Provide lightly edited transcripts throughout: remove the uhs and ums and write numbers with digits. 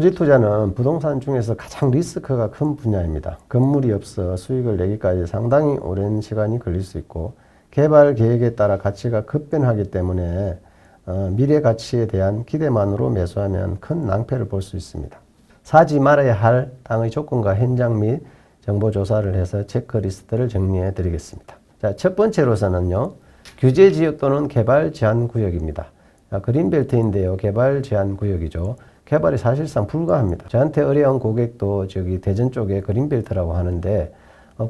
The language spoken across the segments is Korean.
토지 투자는 부동산 중에서 가장 리스크가 큰 분야입니다. 건물이 없어 수익을 내기까지 상당히 오랜 시간이 걸릴 수 있고 개발 계획에 따라 가치가 급변하기 때문에 미래 가치에 대한 기대만으로 매수하면 큰 낭패를 볼 수 있습니다. 사지 말아야 할 땅의 조건과 현장 및 정보 조사를 해서 체크리스트를 정리해 드리겠습니다. 자, 첫 번째로서는요, 규제 지역 또는 개발 제한 구역입니다. 그린벨트인데요, 개발 제한 구역이죠. 개발이 사실상 불가합니다. 저한테 의뢰한 고객도 저기 대전 쪽에 그린벨트라고 하는데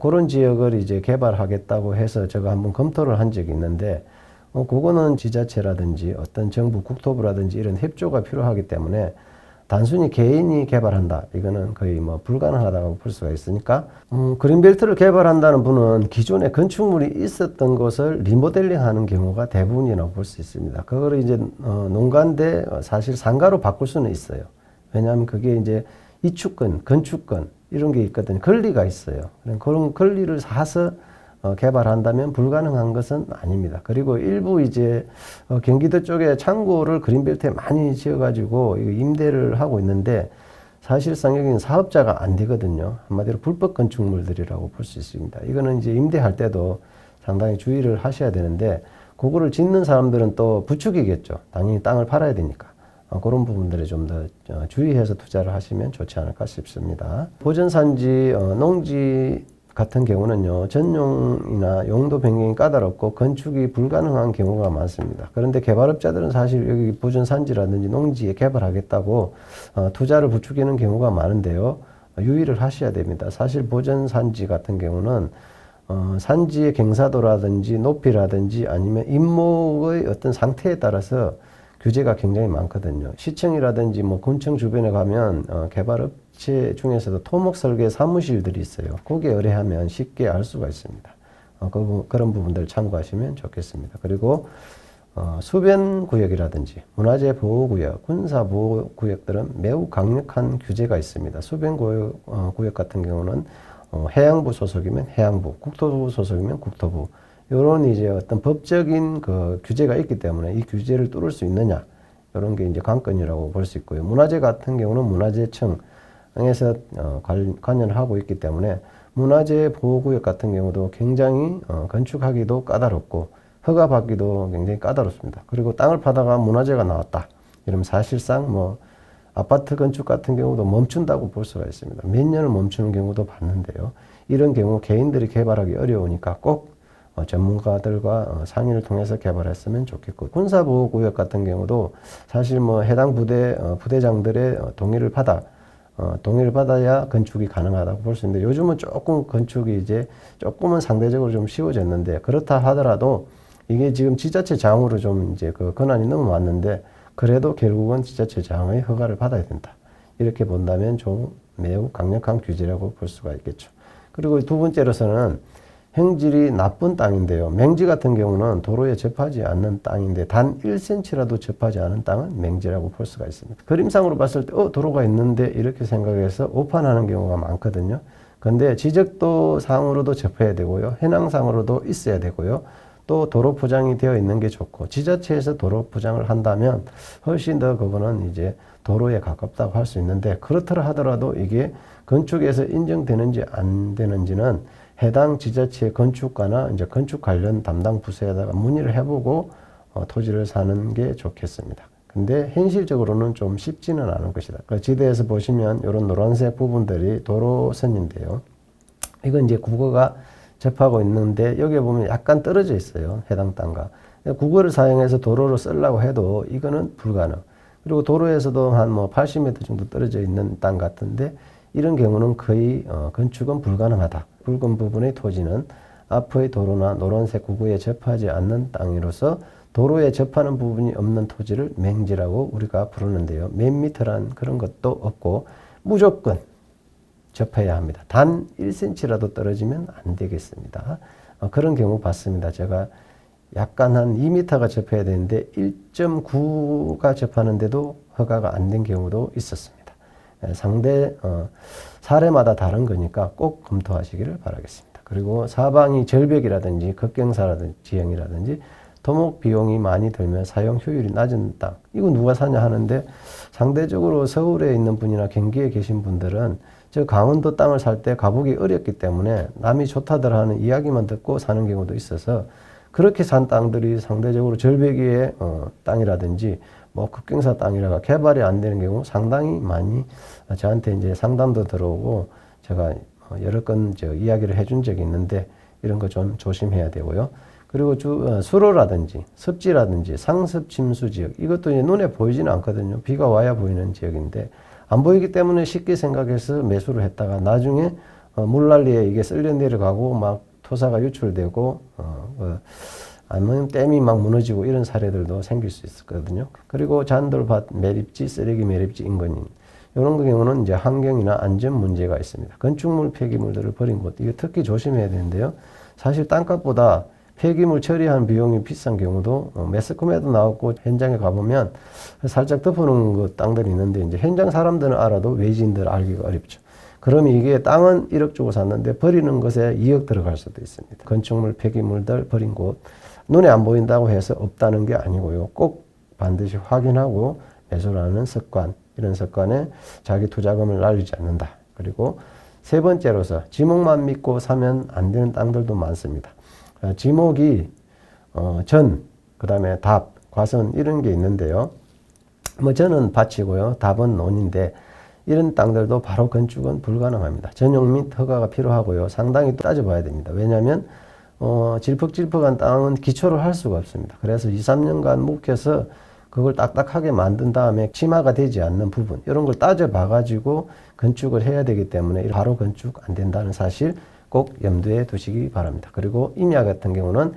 그런 지역을 이제 개발하겠다고 해서 제가 한번 검토를 한 적이 있는데 그거는 지자체라든지 어떤 정부 국토부라든지 이런 협조가 필요하기 때문에 단순히 개인이 개발한다. 이거는 거의 뭐 불가능하다고 볼 수가 있으니까 그린벨트를 개발한다는 분은 기존에 건축물이 있었던 곳을 리모델링 하는 경우가 대부분이라고 볼 수 있습니다. 그거를 이제 농가인데 사실 상가로 바꿀 수는 있어요. 왜냐하면 그게 이제 이축권, 건축권 이런 게 있거든요. 권리가 있어요. 그런 권리를 사서 개발한다면 불가능한 것은 아닙니다. 그리고 일부 이제 경기도 쪽에 창고를 그린벨트에 많이 지어가지고 임대를 하고 있는데 사실상 여기는 사업자가 안 되거든요. 한마디로 불법 건축물들이라고 볼 수 있습니다. 이거는 이제 임대할 때도 상당히 주의를 하셔야 되는데 그거를 짓는 사람들은 또 부축이겠죠. 당연히 땅을 팔아야 되니까. 그런 부분들에 좀 더 주의해서 투자를 하시면 좋지 않을까 싶습니다. 보전산지, 농지 같은 경우는요, 전용이나 용도 변경이 까다롭고 건축이 불가능한 경우가 많습니다. 그런데 개발업자들은 사실 여기 보전산지라든지 농지에 개발하겠다고 투자를 부추기는 경우가 많은데요, 유의를 하셔야 됩니다. 사실 보전산지 같은 경우는 산지의 경사도라든지 높이라든지 아니면 임목의 어떤 상태에 따라서 규제가 굉장히 많거든요. 시청이라든지 뭐 군청 주변에 가면 개발업체 중에서도 토목 설계 사무실들이 있어요. 거기에 의뢰하면 쉽게 알 수가 있습니다. 그런 부분들 참고하시면 좋겠습니다. 그리고 수변 구역이라든지 문화재 보호구역, 군사 보호구역들은 매우 강력한 규제가 있습니다. 수변 구역 같은 경우는 해양부 소속이면 해양부, 국토부 소속이면 국토부. 이런 이제 어떤 법적인 그 규제가 있기 때문에 이 규제를 뚫을 수 있느냐, 이런 게 이제 관건이라고 볼 수 있고요. 문화재 같은 경우는 문화재청에서 관여를 하고 있기 때문에 문화재 보호구역 같은 경우도 굉장히 건축하기도 까다롭고 허가받기도 굉장히 까다롭습니다. 그리고 땅을 파다가 문화재가 나왔다. 이러면 사실상 뭐 아파트 건축 같은 경우도 멈춘다고 볼 수가 있습니다. 몇 년을 멈추는 경우도 봤는데요. 이런 경우 개인들이 개발하기 어려우니까 꼭 전문가들과 상의를 통해서 개발했으면 좋겠고, 군사보호구역 같은 경우도 사실 뭐 해당 부대장들의 동의를 받아야 건축이 가능하다고 볼 수 있는데, 요즘은 조금 건축이 이제 조금은 상대적으로 좀 쉬워졌는데, 그렇다 하더라도 이게 지금 지자체 장으로 좀 이제 그 권한이 넘어왔는데, 그래도 결국은 지자체 장의 허가를 받아야 된다. 이렇게 본다면 좀 매우 강력한 규제라고 볼 수가 있겠죠. 그리고 두 번째로서는 형질이 나쁜 땅인데요. 맹지 같은 경우는 도로에 접하지 않는 땅인데 단 1cm라도 접하지 않은 땅은 맹지라고 볼 수가 있습니다. 그림상으로 봤을 때 도로가 있는데 이렇게 생각해서 오판하는 경우가 많거든요. 근데 지적도 상으로도 접해야 되고요. 현황상으로도 있어야 되고요. 또 도로 포장이 되어 있는 게 좋고, 지자체에서 도로 포장을 한다면 훨씬 더 그거는 이제 도로에 가깝다고 할 수 있는데, 그렇더라 하더라도 이게 건축에서 인정되는지 안 되는지는 해당 지자체 건축가나 이제 건축 관련 담당 부서에다가 문의를 해보고 토지를 사는 게 좋겠습니다. 근데 현실적으로는 좀 쉽지는 않은 것이다. 그 지도에서 보시면 이런 노란색 부분들이 도로선인데요. 이건 이제 국어가 접하고 있는데 여기에 보면 약간 떨어져 있어요. 해당 땅과. 국어를 사용해서 도로를 쓰려고 해도 이거는 불가능. 그리고 도로에서도 한 뭐 80m 정도 떨어져 있는 땅 같은데 이런 경우는 거의 건축은 불가능하다. 붉은 부분의 토지는 앞의 도로나 노란색 구구에 접하지 않는 땅이로서 도로에 접하는 부분이 없는 토지를 맹지라고 우리가 부르는데요. 몇 미터란 그런 것도 없고 무조건 접해야 합니다. 단 1cm라도 떨어지면 안 되겠습니다. 그런 경우 봤습니다. 제가 약간 한 2m가 접해야 되는데 1.9가 접하는데도 허가가 안 된 경우도 있었습니다. 상대 사례마다 다른 거니까 꼭 검토하시기를 바라겠습니다. 그리고 사방이 절벽이라든지 급경사라든지 지형이라든지 토목 비용이 많이 들면 사용 효율이 낮은 땅. 이거 누가 사냐 하는데 상대적으로 서울에 있는 분이나 경기에 계신 분들은 저 강원도 땅을 살 때 가보기 어렵기 때문에 남이 좋다들 하는 이야기만 듣고 사는 경우도 있어서 그렇게 산 땅들이 상대적으로 절벽위의 땅이라든지 뭐 급경사 땅이라가 개발이 안 되는 경우 상당히 많이 저한테 이제 상담도 들어오고 제가 여러 건 이야기를 해준 적이 있는데 이런 거 좀 조심해야 되고요. 그리고 수로라든지 습지라든지 상습 침수 지역 이것도 이제 눈에 보이지는 않거든요. 비가 와야 보이는 지역인데 안 보이기 때문에 쉽게 생각해서 매수를 했다가 나중에 물난리에 이게 쓸려 내려가고 막 토사가 유출되고 아니면 댐이 막 무너지고 이런 사례들도 생길 수 있거든요. 그리고 잔돌밭 매립지, 쓰레기 매립지 인근인 이런 경우는 이제 환경이나 안전 문제가 있습니다. 건축물 폐기물들을 버린 곳 이거 특히 조심해야 되는데요. 사실 땅값보다 폐기물 처리하는 비용이 비싼 경우도 매스컴에도 나왔고 현장에 가보면 살짝 덮어놓은 그 땅들이 있는데 이제 현장 사람들은 알아도 외지인들 알기가 어렵죠. 그러면 이게 땅은 1억 주고 샀는데 버리는 것에 2억 들어갈 수도 있습니다. 건축물 폐기물들 버린 곳 눈에 안 보인다고 해서 없다는 게 아니고요. 꼭 반드시 확인하고 매수를 하는 습관 이런 습관에 자기 투자금을 날리지 않는다. 그리고 세 번째로서 지목만 믿고 사면 안 되는 땅들도 많습니다. 지목이 그 다음에 답, 과선 이런 게 있는데요. 뭐 전은 밭이고요. 답은 논인데 이런 땅들도 바로 건축은 불가능합니다. 전용 및 허가가 필요하고요. 상당히 따져봐야 됩니다. 왜냐하면 질퍽질퍽한 땅은 기초를 할 수가 없습니다. 그래서 2, 3년간 묵혀서 그걸 딱딱하게 만든 다음에 심화가 되지 않는 부분 이런 걸 따져봐 가지고 건축을 해야 되기 때문에 바로 건축 안 된다는 사실 꼭 염두에 두시기 바랍니다. 그리고 임야 같은 경우는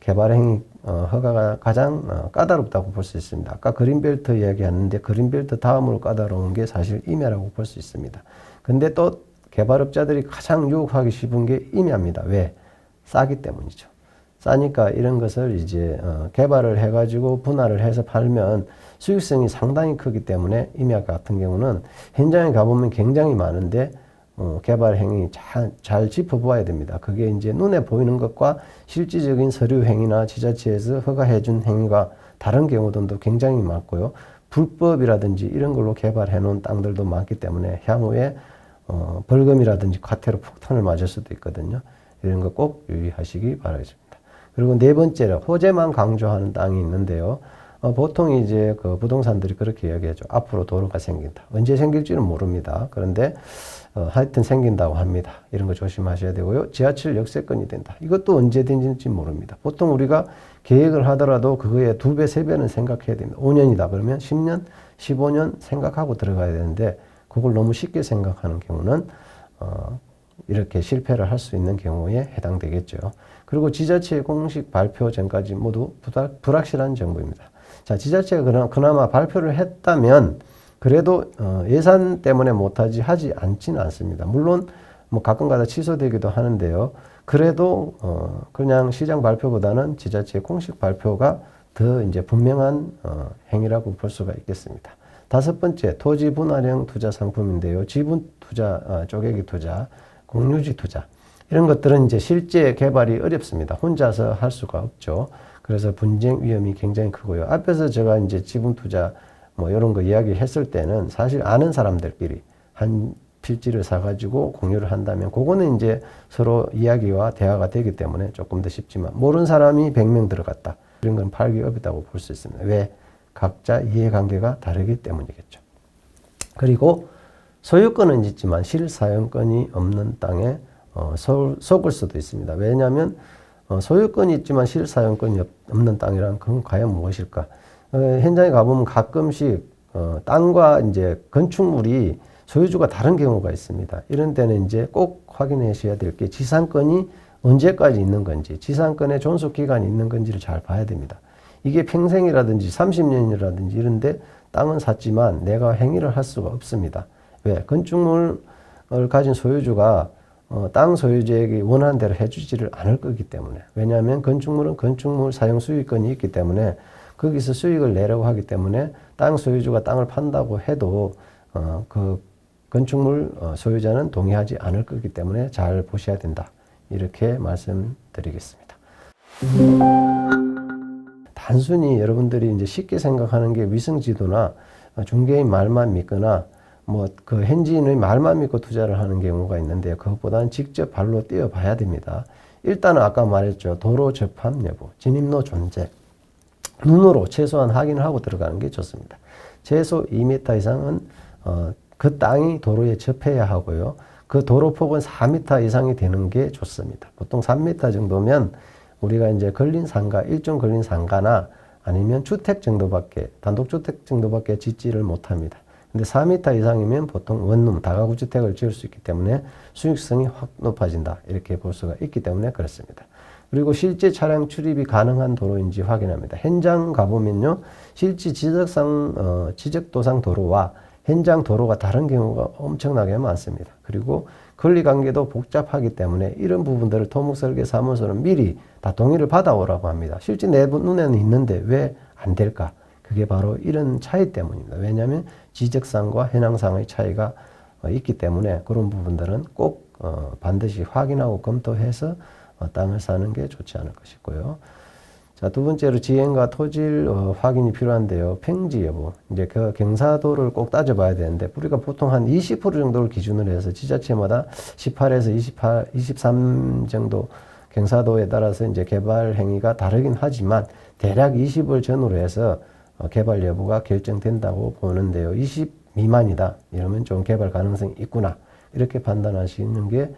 개발행위 허가가 가장 까다롭다고 볼 수 있습니다. 아까 그린벨트 이야기했는데 그린벨트 다음으로 까다로운 게 사실 임야라고 볼 수 있습니다. 근데 또 개발업자들이 가장 유혹하기 쉬운 게 임야입니다. 왜? 싸기 때문이죠. 싸니까 이런 것을 이제 개발을 해가지고 분할을 해서 팔면 수익성이 상당히 크기 때문에 임야 같은 경우는 현장에 가보면 굉장히 많은데 개발 행위 잘 짚어보아야 됩니다. 그게 이제 눈에 보이는 것과 실질적인 서류 행위나 지자체에서 허가해준 행위가 다른 경우들도 굉장히 많고요. 불법이라든지 이런 걸로 개발해 놓은 땅들도 많기 때문에 향후에 벌금이라든지 과태료 폭탄을 맞을 수도 있거든요. 이런 거 꼭 유의하시기 바라겠습니다. 그리고 네 번째로 호재만 강조하는 땅이 있는데요. 보통 이제 그 부동산들이 그렇게 이야기하죠. 앞으로 도로가 생긴다. 언제 생길지는 모릅니다. 그런데 하여튼 생긴다고 합니다. 이런 거 조심하셔야 되고요. 지하철 역세권이 된다. 이것도 언제 된지 모릅니다. 보통 우리가 계획을 하더라도 그거에 2배, 3배는 생각해야 됩니다. 5년이다 그러면 10년, 15년 생각하고 들어가야 되는데 그걸 너무 쉽게 생각하는 경우는 이렇게 실패를 할 수 있는 경우에 해당되겠죠. 그리고 지자체 공식 발표 전까지 모두 불확실한 정보입니다. 자, 지자체가 그나마 발표를 했다면 그래도 예산 때문에 못하지 하지 않지는 않습니다. 물론 뭐 가끔가다 취소되기도 하는데요. 그래도 그냥 시장 발표보다는 지자체 공식 발표가 더 이제 분명한 행위라고 볼 수가 있겠습니다. 다섯 번째, 토지 분할형 투자 상품인데요. 지분 투자, 쪼개기 투자, 공유지 투자 이런 것들은 이제 실제 개발이 어렵습니다. 혼자서 할 수가 없죠. 그래서 분쟁 위험이 굉장히 크고요. 앞에서 제가 이제 지분 투자 뭐 이런 거 이야기했을 때는 사실 아는 사람들끼리 한 필지를 사가지고 공유를 한다면 그거는 이제 서로 이야기와 대화가 되기 때문에 조금 더 쉽지만 모르는 사람이 100명 들어갔다. 이런 건 팔기 어렵다고 볼 수 있습니다. 왜? 각자 이해관계가 다르기 때문이겠죠. 그리고 소유권은 있지만 실사용권이 없는 땅에 속을 수도 있습니다. 왜냐하면 소유권이 있지만 실사용권이 없는 땅이란 그건 과연 무엇일까? 현장에 가보면 가끔씩 땅과 이제 건축물이 소유주가 다른 경우가 있습니다. 이런 때는 이제 꼭 확인하셔야 될 게 지상권이 언제까지 있는 건지, 지상권의 존속 기간이 있는 건지를 잘 봐야 됩니다. 이게 평생이라든지 30년이라든지 이런데 땅은 샀지만 내가 행위를 할 수가 없습니다. 왜? 건축물을 가진 소유주가 땅 소유주에게 원하는 대로 해주지를 않을 거기 때문에. 왜냐하면 건축물은 건축물 사용 수익권이 있기 때문에 거기서 수익을 내려고 하기 때문에 땅 소유주가 땅을 판다고 해도 그 건축물 소유자는 동의하지 않을 거기 때문에 잘 보셔야 된다. 이렇게 말씀드리겠습니다. 단순히 여러분들이 이제 쉽게 생각하는 게 위성지도나 중개인 말만 믿거나 뭐 그 현지인의 말만 믿고 투자를 하는 경우가 있는데요. 그것보다는 직접 발로 뛰어봐야 됩니다. 일단은 아까 말했죠. 도로 접합 여부, 진입로 존재. 눈으로 최소한 확인을 하고 들어가는 게 좋습니다. 최소 2m 이상은 그 땅이 도로에 접해야 하고요. 그 도로폭은 4m 이상이 되는 게 좋습니다. 보통 3m 정도면 우리가 이제 걸린 상가, 일종 걸린 상가나 아니면 주택 정도밖에, 단독주택 정도밖에 짓지를 못합니다. 근데 4m 이상이면 보통 원룸, 다가구 주택을 지을 수 있기 때문에 수익성이 확 높아진다. 이렇게 볼 수가 있기 때문에 그렇습니다. 그리고 실제 차량 출입이 가능한 도로인지 확인합니다. 현장 가보면요. 실제 지적도상 도로와 현장 도로가 다른 경우가 엄청나게 많습니다. 그리고 권리관계도 복잡하기 때문에 이런 부분들을 토목설계사무소는 미리 다 동의를 받아오라고 합니다. 실제 내 눈에는 있는데 왜 안 될까? 그게 바로 이런 차이 때문입니다. 왜냐하면 지적상과 현황상의 차이가 있기 때문에 그런 부분들은 꼭 반드시 확인하고 검토해서 땅을 사는 게 좋지 않을까 싶고요. 자, 두 번째로 지형과 토질 확인이 필요한데요. 평지 여부. 이제 그 경사도를 꼭 따져봐야 되는데 우리가 보통 한 20% 정도를 기준으로 해서 지자체마다 18에서 23 정도 경사도에 따라서 이제 개발 행위가 다르긴 하지만 대략 20을 전후로 해서 개발 여부가 결정된다고 보는데요. 20 미만이다. 이러면 좀 개발 가능성이 있구나. 이렇게 판단하시는 게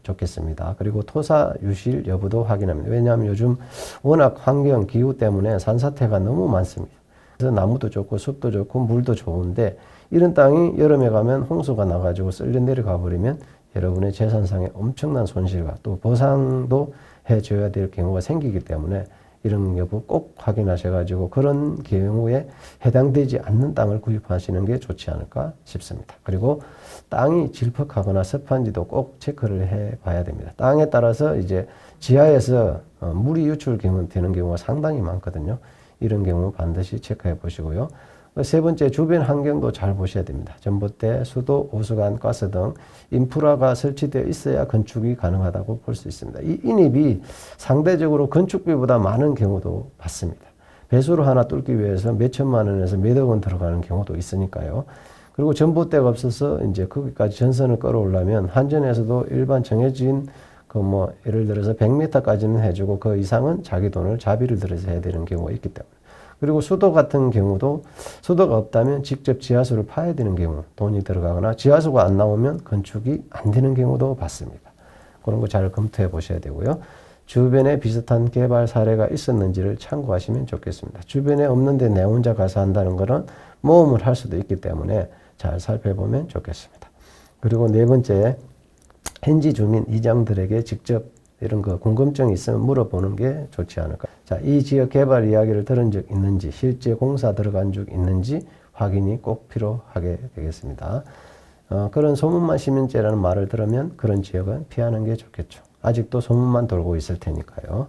좋겠습니다. 그리고 토사 유실 여부도 확인합니다. 왜냐하면 요즘 워낙 환경, 기후 때문에 산사태가 너무 많습니다. 그래서 나무도 좋고 숲도 좋고 물도 좋은데 이런 땅이 여름에 가면 홍수가 나가지고 쓸려 내려가 버리면 여러분의 재산상의 엄청난 손실과 또 보상도 해줘야 될 경우가 생기기 때문에 이런 여부 꼭 확인하셔가지고 그런 경우에 해당되지 않는 땅을 구입하시는 게 좋지 않을까 싶습니다. 그리고 땅이 질퍽하거나 습한지도 꼭 체크를 해 봐야 됩니다. 땅에 따라서 이제 지하에서 물이 유출되는 경우가 상당히 많거든요. 이런 경우 반드시 체크해 보시고요. 세 번째, 주변 환경도 잘 보셔야 됩니다. 전봇대, 수도, 오수관, 가스 등 인프라가 설치되어 있어야 건축이 가능하다고 볼 수 있습니다. 이 인입이 상대적으로 건축비보다 많은 경우도 봤습니다. 배수로 하나 뚫기 위해서 몇 천만 원에서 몇억 원 들어가는 경우도 있으니까요. 그리고 전봇대가 없어서 이제 거기까지 전선을 끌어오려면 한전에서도 일반 정해진 예를 들어서 100m까지는 해주고 그 이상은 자기 돈을 자비를 들여서 해야 되는 경우가 있기 때문에. 그리고 수도 같은 경우도 수도가 없다면 직접 지하수를 파야 되는 경우 돈이 들어가거나 지하수가 안 나오면 건축이 안 되는 경우도 봤습니다. 그런 거 잘 검토해 보셔야 되고요. 주변에 비슷한 개발 사례가 있었는지를 참고하시면 좋겠습니다. 주변에 없는데 내 혼자 가서 한다는 거는 모험을 할 수도 있기 때문에 잘 살펴보면 좋겠습니다. 그리고 네 번째, 현지 주민 이장들에게 직접 이런 거 궁금증이 있으면 물어보는 게 좋지 않을까. 자, 이 지역 개발 이야기를 들은 적 있는지, 실제 공사 들어간 적 있는지 확인이 꼭 필요하게 되겠습니다. 그런 소문만 심연죄라는 말을 들으면 그런 지역은 피하는 게 좋겠죠. 아직도 소문만 돌고 있을 테니까요.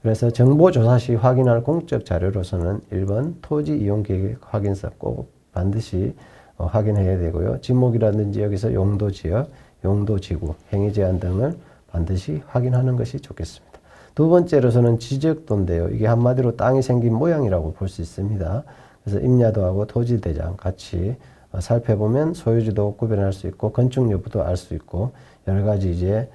그래서 정보조사 시 확인할 공적 자료로서는 1번 토지 이용 계획 확인서 꼭 반드시 확인해야 되고요. 지목이라든지 여기서 용도 지역, 용도 지구, 행위 제한 등을 반드시 확인하는 것이 좋겠습니다. 두 번째로서는 지적도인데요. 이게 한마디로 땅이 생긴 모양이라고 볼 수 있습니다. 그래서 임야도하고 토지대장 같이 살펴보면 소유주도 구별할 수 있고 건축 여부도 알 수 있고 여러 가지 이제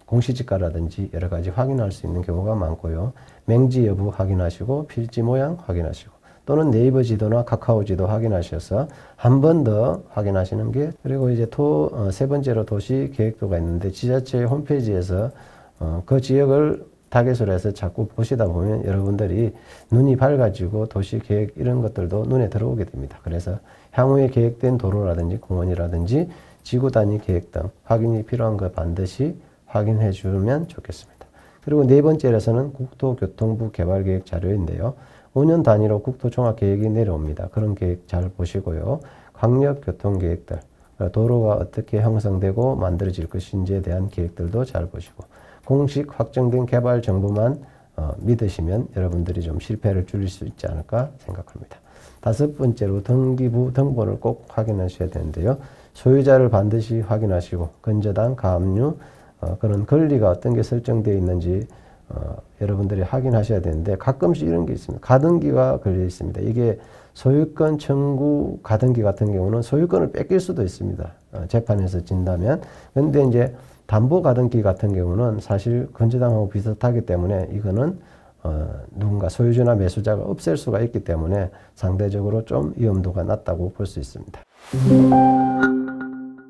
공시지가라든지 여러 가지 확인할 수 있는 경우가 많고요. 맹지 여부 확인하시고 필지 모양 확인하시고 또는 네이버 지도나 카카오 지도 확인하셔서 한 번 더 확인하시는 게. 그리고 이제 세 번째로 도시 계획도가 있는데 지자체 홈페이지에서 그 지역을 타겟으로 해서 자꾸 보시다 보면 여러분들이 눈이 밝아지고 도시 계획 이런 것들도 눈에 들어오게 됩니다. 그래서 향후에 계획된 도로라든지 공원이라든지 지구 단위 계획 등 확인이 필요한 거 반드시 확인해 주면 좋겠습니다. 그리고 네 번째로서는 국토교통부 개발계획 자료인데요. 5년 단위로 국토종합계획이 내려옵니다. 그런 계획 잘 보시고요. 광역교통계획들, 도로가 어떻게 형성되고 만들어질 것인지에 대한 계획들도 잘 보시고 공식 확정된 개발 정보만 믿으시면 여러분들이 좀 실패를 줄일 수 있지 않을까 생각합니다. 다섯 번째로 등기부 등본을 꼭 확인하셔야 되는데요. 소유자를 반드시 확인하시고 건저당, 가압류, 그런 권리가 어떤 게 설정되어 있는지 여러분들이 확인하셔야 되는데 가끔씩 이런 게 있습니다. 가등기가 걸려 있습니다. 이게 소유권 청구 가등기 같은 경우는 소유권을 뺏길 수도 있습니다. 재판에서 진다면. 근데 이제 담보 가등기 같은 경우는 사실 건재당하고 비슷하기 때문에 이거는 누군가 소유주나 매수자가 없앨 수가 있기 때문에 상대적으로 좀 위험도가 낮다고 볼 수 있습니다.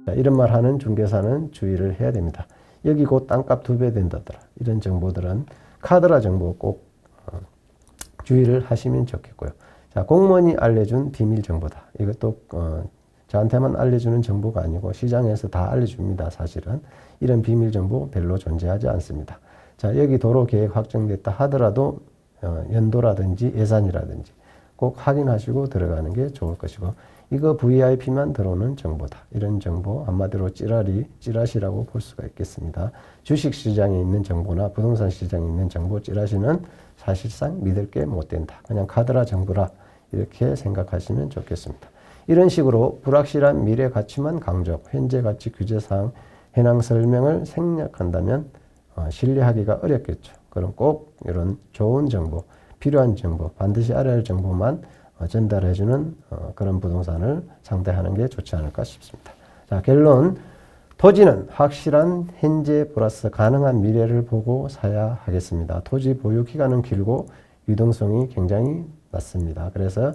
자, 이런 말 하는 중개사는 주의를 해야 됩니다. 여기 곧 땅값 2배 된다더라. 이런 정보들은 카드라 정보 꼭 주의를 하시면 좋겠고요. 자, 공무원이 알려준 비밀 정보다. 이것도 저한테만 알려주는 정보가 아니고 시장에서 다 알려줍니다. 사실은 이런 비밀 정보 별로 존재하지 않습니다. 자, 여기 도로 계획 확정됐다 하더라도 연도라든지 예산이라든지 꼭 확인하시고 들어가는 게 좋을 것이고, 이거 VIP만 들어오는 정보다. 이런 정보 한마디로 찌라시라고 볼 수가 있겠습니다. 주식시장에 있는 정보나 부동산 시장에 있는 정보 찌라시는 사실상 믿을 게 못 된다. 그냥 카드라 정보라 이렇게 생각하시면 좋겠습니다. 이런 식으로 불확실한 미래 가치만 강조, 현재 가치 규제사항 해당 설명을 생략한다면 신뢰하기가 어렵겠죠. 그럼 꼭 이런 좋은 정보, 필요한 정보, 반드시 알아야 할 정보만 전달해주는 그런 부동산을 상대하는 게 좋지 않을까 싶습니다. 자, 결론. 토지는 확실한 현재 플러스 가능한 미래를 보고 사야 하겠습니다. 토지 보유 기간은 길고 유동성이 굉장히 낮습니다. 그래서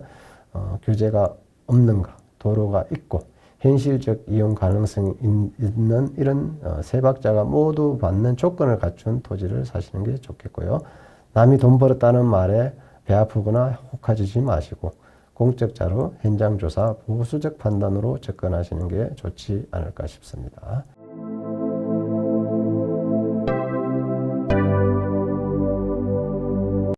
규제가 없는가, 도로가 있고 현실적 이용 가능성이 있는 이런 세 박자가 모두 받는 조건을 갖춘 토지를 사시는 게 좋겠고요. 남이 돈 벌었다는 말에 배 아프거나 혹하지지 마시고 공적 자료, 현장 조사, 보수적 판단으로 접근하시는 게 좋지 않을까 싶습니다.